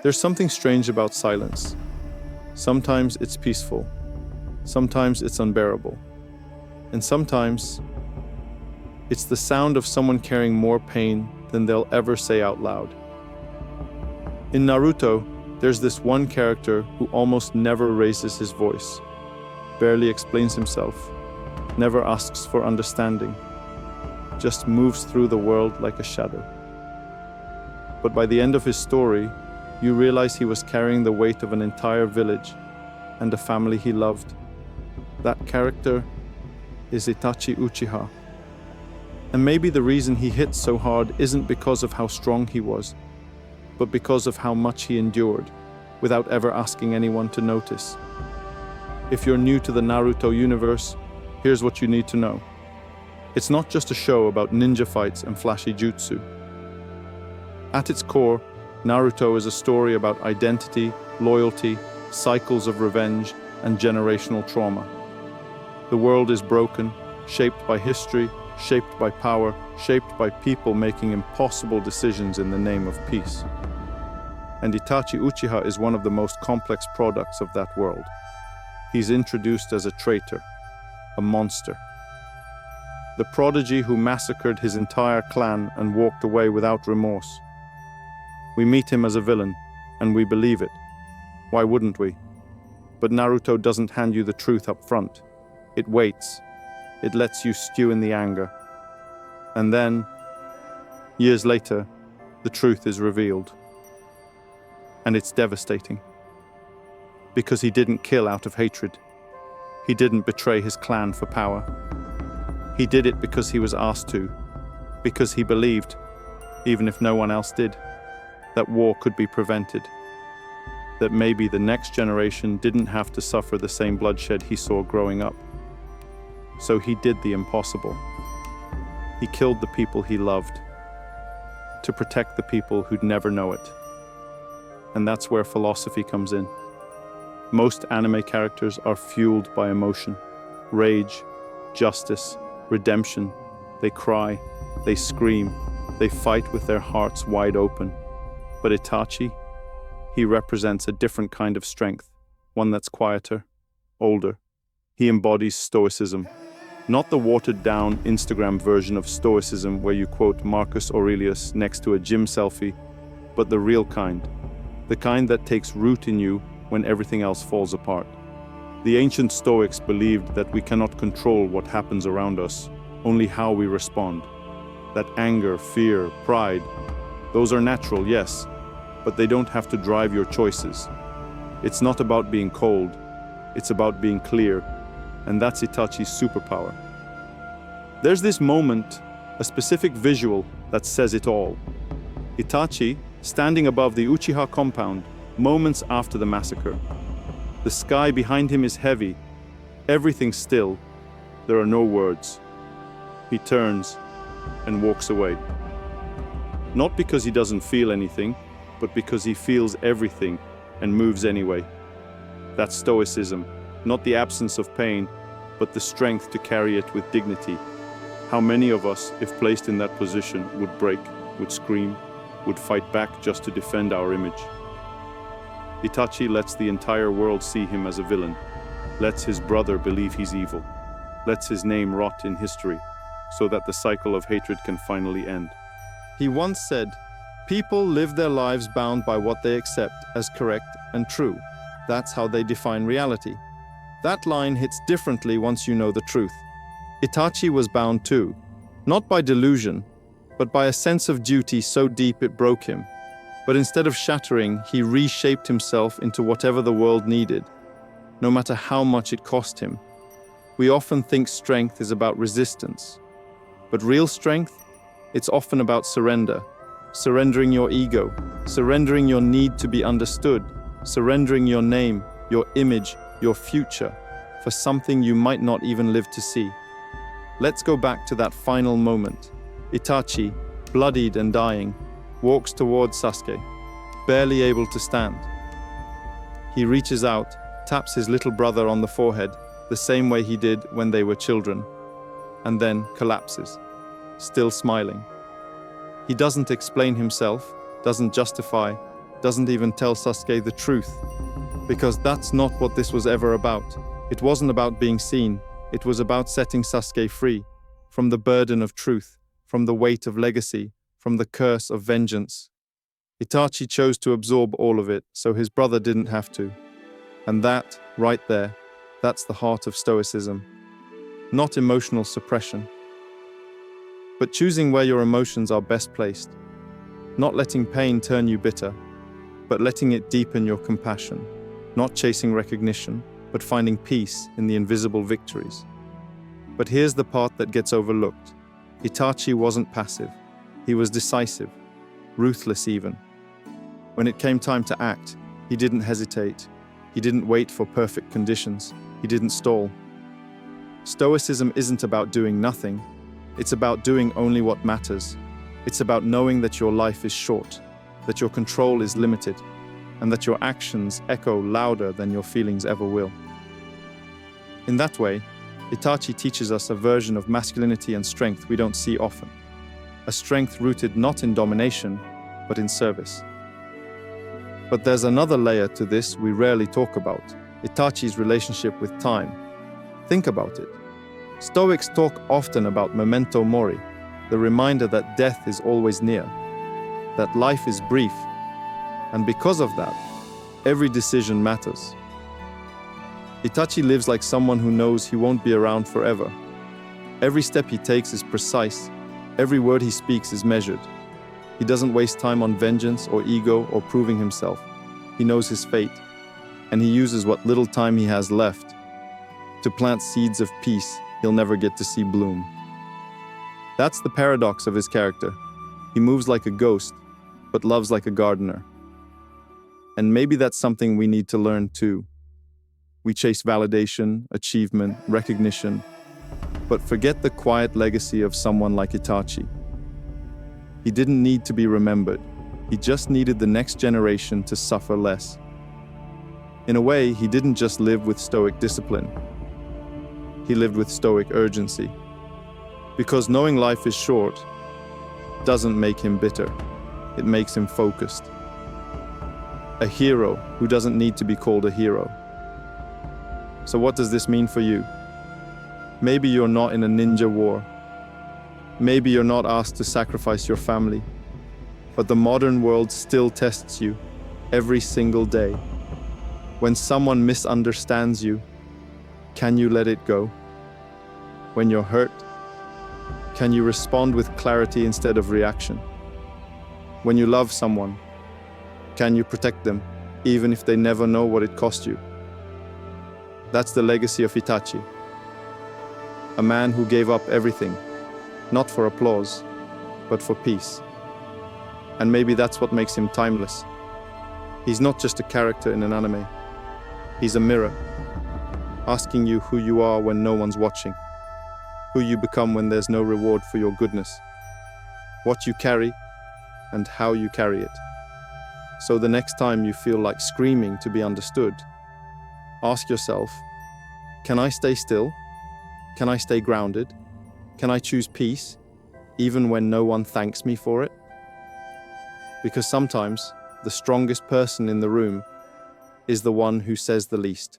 There's something strange about silence. Sometimes it's peaceful, sometimes it's unbearable, and sometimes it's the sound of someone carrying more pain than they'll ever say out loud. In Naruto, there's this one character who almost never raises his voice, barely explains himself, never asks for understanding, just moves through the world like a shadow. But by the end of his story, you realize he was carrying the weight of an entire village and a family he loved. That character is Itachi Uchiha. And maybe the reason he hit so hard isn't because of how strong he was, but because of how much he endured, without ever asking anyone to notice. If you're new to the Naruto universe, here's what you need to know. It's not just a show about ninja fights and flashy jutsu. At its core, Naruto is a story about identity, loyalty, cycles of revenge, and generational trauma. The world is broken, shaped by history, shaped by power, shaped by people making impossible decisions in the name of peace. And Itachi Uchiha is one of the most complex products of that world. He's introduced as a traitor, a monster. The prodigy who massacred his entire clan and walked away without remorse. We meet him as a villain, and we believe it. Why wouldn't we? But Naruto doesn't hand you the truth up front. It waits. It lets you stew in the anger. And then, years later, the truth is revealed. And it's devastating. Because he didn't kill out of hatred. He didn't betray his clan for power. He did it because he was asked to. Because he believed, even if no one else did, that war could be prevented. That maybe the next generation didn't have to suffer the same bloodshed he saw growing up. So he did the impossible. He killed the people he loved to protect the people who'd never know it. And that's where philosophy comes in. Most anime characters are fueled by emotion, rage, justice, redemption. They cry, they scream, they fight with their hearts wide open. But Itachi, he represents a different kind of strength, one that's quieter, older. He embodies Stoicism, not the watered-down Instagram version of Stoicism where you quote Marcus Aurelius next to a gym selfie, but the real kind, the kind that takes root in you when everything else falls apart. The ancient Stoics believed that we cannot control what happens around us, only how we respond. That anger, fear, pride, those are natural, yes, but they don't have to drive your choices. It's not about being cold, it's about being clear, and that's Itachi's superpower. There's this moment, a specific visual that says it all. Itachi, standing above the Uchiha compound, moments after the massacre. The sky behind him is heavy, everything's still, there are no words. He turns and walks away. Not because he doesn't feel anything, but because he feels everything and moves anyway. That's Stoicism, not the absence of pain, but the strength to carry it with dignity. How many of us, if placed in that position, would break, would scream, would fight back just to defend our image? Itachi lets the entire world see him as a villain, lets his brother believe he's evil, lets his name rot in history, so that the cycle of hatred can finally end. He once said, "People live their lives bound by what they accept as correct and true. That's how they define reality." That line hits differently once you know the truth. Itachi was bound too, not by delusion, but by a sense of duty so deep it broke him. But instead of shattering, he reshaped himself into whatever the world needed, no matter how much it cost him. We often think strength is about resistance, but real strength, it's often about surrender. Surrendering your ego, surrendering your need to be understood, surrendering your name, your image, your future, for something you might not even live to see. Let's go back to that final moment. Itachi, bloodied and dying, walks towards Sasuke, barely able to stand. He reaches out, taps his little brother on the forehead, the same way he did when they were children, and then collapses, still smiling. He doesn't explain himself, doesn't justify, doesn't even tell Sasuke the truth, because that's not what this was ever about. It wasn't about being seen, it was about setting Sasuke free from the burden of truth, from the weight of legacy, from the curse of vengeance. Itachi chose to absorb all of it, so his brother didn't have to. And that, right there, that's the heart of Stoicism. Not emotional suppression, but choosing where your emotions are best placed. Not letting pain turn you bitter, but letting it deepen your compassion. Not chasing recognition, but finding peace in the invisible victories. But here's the part that gets overlooked. Itachi wasn't passive. He was decisive, ruthless even. When it came time to act, he didn't hesitate. He didn't wait for perfect conditions. He didn't stall. Stoicism isn't about doing nothing. It's about doing only what matters. It's about knowing that your life is short, that your control is limited, and that your actions echo louder than your feelings ever will. In that way, Itachi teaches us a version of masculinity and strength we don't see often. A strength rooted not in domination, but in service. But there's another layer to this we rarely talk about: Itachi's relationship with time. Think about it. Stoics talk often about memento mori, the reminder that death is always near, that life is brief, and because of that, every decision matters. Itachi lives like someone who knows he won't be around forever. Every step he takes is precise, every word he speaks is measured. He doesn't waste time on vengeance or ego or proving himself. He knows his fate, and he uses what little time he has left to plant seeds of peace he'll never get to see bloom. That's the paradox of his character. He moves like a ghost, but loves like a gardener. And maybe that's something we need to learn too. We chase validation, achievement, recognition, but forget the quiet legacy of someone like Itachi. He didn't need to be remembered. He just needed the next generation to suffer less. In a way, he didn't just live with Stoic discipline. He lived with Stoic urgency. Because knowing life is short doesn't make him bitter. It makes him focused. A hero who doesn't need to be called a hero. So what does this mean for you? Maybe you're not in a ninja war. Maybe you're not asked to sacrifice your family. But the modern world still tests you every single day. When someone misunderstands you, can you let it go? When you're hurt, can you respond with clarity instead of reaction? When you love someone, can you protect them, even if they never know what it cost you? That's the legacy of Itachi. A man who gave up everything, not for applause, but for peace. And maybe that's what makes him timeless. He's not just a character in an anime. He's a mirror, asking you who you are when no one's watching, who you become when there's no reward for your goodness, what you carry, and how you carry it. So the next time you feel like screaming to be understood, ask yourself, can I stay still? Can I stay grounded? Can I choose peace, even when no one thanks me for it? Because sometimes the strongest person in the room is the one who says the least.